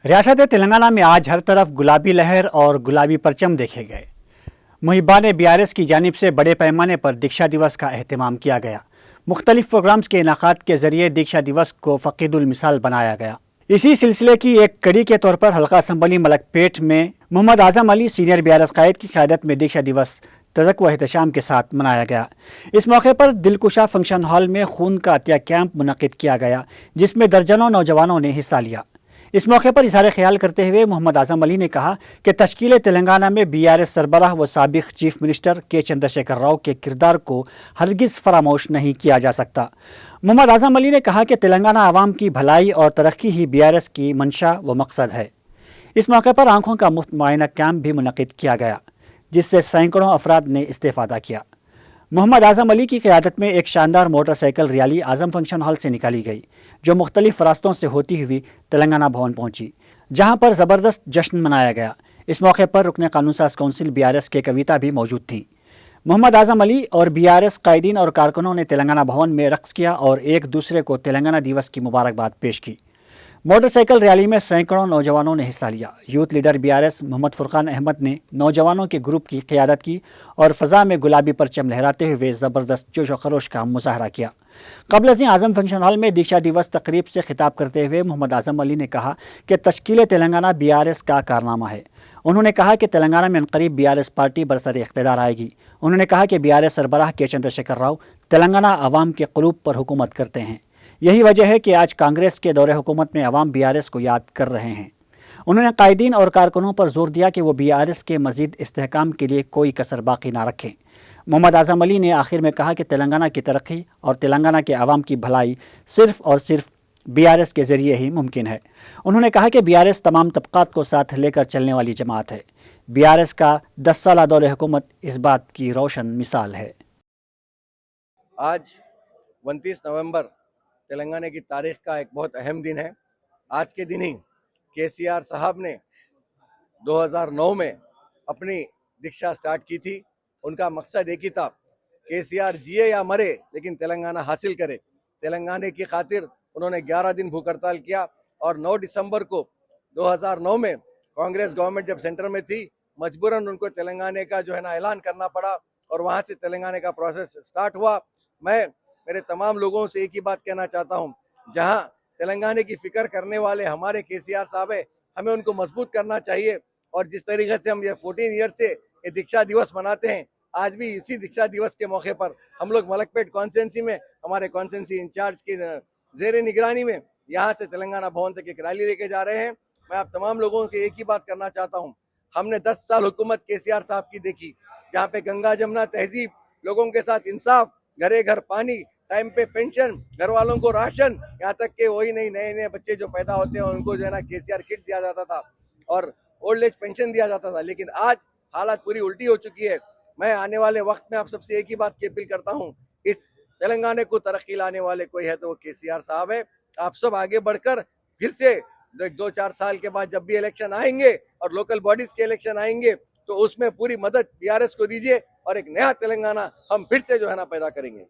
ریاست تلنگانہ میں آج ہر طرف گلابی لہر اور گلابی پرچم دیکھے گئے۔ محبان BRS کی جانب سے بڑے پیمانے پر دیکشا دیوس کا اہتمام کیا گیا۔ مختلف پروگرامز کے انعقاد کے ذریعے دیکشا دیوس کو فقید المثال بنایا گیا۔ اسی سلسلے کی ایک کڑی کے طور پر حلقہ اسمبلی ملک پیٹ میں محمد اعظم علی سینئر BRS قائد کی قیادت میں دیکشا دیوس تزک و احتشام کے ساتھ منایا گیا۔ اس موقع پر دلکشا فنکشن ہال میں خون کا عطیہ کیمپ منعقد کیا گیا، جس میں درجنوں نوجوانوں نے حصہ لیا۔ اس موقع پر اظہار خیال کرتے ہوئے محمد اعظم علی نے کہا کہ تشکیل تلنگانہ میں BRS سربراہ و سابق چیف منسٹر کے چندرشیکھر راؤ کے کردار کو ہرگز فراموش نہیں کیا جا سکتا۔ محمد اعظم علی نے کہا کہ تلنگانہ عوام کی بھلائی اور ترقی ہی BRS کی منشا و مقصد ہے۔ اس موقع پر آنکھوں کا مفت معائنہ کیمپ بھی منعقد کیا گیا، جس سے سینکڑوں افراد نے استفادہ کیا۔ محمد اعظم علی کی قیادت میں ایک شاندار موٹر سائیکل ریلی اعظم فنکشن ہال سے نکالی گئی، جو مختلف راستوں سے ہوتی ہوئی تلنگانہ بھون پہنچی، جہاں پر زبردست جشن منایا گیا۔ اس موقع پر رکن قانون ساز کونسل BRS کے کویتا بھی موجود تھیں۔ محمد اعظم علی اور BRS قائدین اور کارکنوں نے تلنگانہ بھون میں رقص کیا اور ایک دوسرے کو تلنگانہ دیوس کی مبارکباد پیش کی۔ موٹر سائیکل ریلی میں سینکڑوں نوجوانوں نے حصہ لیا۔ یوتھ لیڈر BRS محمد فرقان احمد نے نوجوانوں کے گروپ کی قیادت کی اور فضا میں گلابی پرچم لہراتے ہوئے زبردست جوش و خروش کا مظاہرہ کیا۔ قبل ازیں اعظم فنکشن ہال میں دیکشا دیوس تقریب سے خطاب کرتے ہوئے محمد اعظم علی نے کہا کہ تشکیل تلنگانہ BRS کا کارنامہ ہے۔ انہوں نے کہا کہ تلنگانہ میں عنقریب BRS پارٹی برسر اقتدار آئے گی۔ انہوں نے کہا کہ BRS سربراہ کے چندرشیکھر راؤ تلنگانہ عوام کے قلوب پر حکومت کرتے ہیں۔ یہی وجہ ہے کہ آج کانگریس کے دور حکومت میں عوام BRS کو یاد کر رہے ہیں۔ انہوں نے قائدین اور کارکنوں پر زور دیا کہ وہ BRS کے مزید استحکام کے لیے کوئی کسر باقی نہ رکھیں۔ محمد اعظم علی نے آخر میں کہا کہ تلنگانہ کی ترقی اور تلنگانہ کے عوام کی بھلائی صرف اور صرف BRS کے ذریعے ہی ممکن ہے۔ انہوں نے کہا کہ BRS تمام طبقات کو ساتھ لے کر چلنے والی جماعت ہے۔ BRS کا 10 سالہ دور حکومت اس بات کی روشن مثال ہے۔ آج 29 نومبر تلنگانہ کی تاریخ کا ایک بہت اہم دن ہے۔ آج کے دن ہی KCR صاحب نے 2009 میں اپنی دیکشا سٹارٹ کی تھی۔ ان کا مقصد ایک ہی تھا، KCR جیے یا مرے لیکن تلنگانہ حاصل کرے۔ تلنگانہ کی خاطر انہوں نے 11 دن بھوک ہڑتال کیا اور 9 دسمبر کو 2009 میں کانگریس گورنمنٹ جب سینٹر میں تھی، مجبوراً ان کو تلنگانہ کا اعلان کرنا پڑا اور وہاں سے تلنگانہ کا پروسیس سٹارٹ ہوا۔ میں میرے تمام لوگوں سے ایک ہی بات کہنا چاہتا ہوں، جہاں تلنگانہ کی فکر کرنے والے ہمارے KCR صاحب ہیں، ہمیں ان کو مضبوط کرنا چاہیے۔ اور جس طریقے سے ہم یہ 14 ایئر سے یہ دیکشا دیوس مناتے ہیں، آج بھی اسی دیکشا دیوس کے موقع پر ہم لوگ ملک پیٹ کانسٹینسی میں ہمارے کانسٹینسی انچارج کی زیر نگرانی میں یہاں سے تلنگانہ بھون تک ایک ریلی لے کے جا رہے ہیں۔ میں آپ تمام لوگوں کے ایک ہی بات کرنا چاہتا ہوں، ہم نے 10 سال حکومت KCR صاحب کی دیکھی، جہاں پہ گنگا جمنا تہذیب، لوگوں کے ساتھ انصاف، گھرے گھر پانی، ٹائم پہ پینشن، گھر والوں کو راشن، یہاں تک کہ وہی نہیں نئے بچے جو پیدا ہوتے ہیں ان کو KCR کٹ دیا جاتا تھا اور اولڈ ایج پینشن دیا جاتا تھا۔ لیکن آج حالات پوری الٹی ہو چکی ہے۔ میں آنے والے وقت میں آپ سب سے ایک ہی بات کی اپیل کرتا ہوں، اس تلنگانہ کو ترقی لانے والے کوئی ہے تو وہ KCR صاحب ہے۔ آپ سب آگے بڑھ کر پھر سے 2-4 سال کے بعد جب بھی الیکشن آئیں گے اور لوکل باڈیز کے الیکشن آئیں گے تو اس میں پوری مدد BRS کو دیجیے اور ایک نیا تلنگانہ ہم پھر سے پیدا کریں گے۔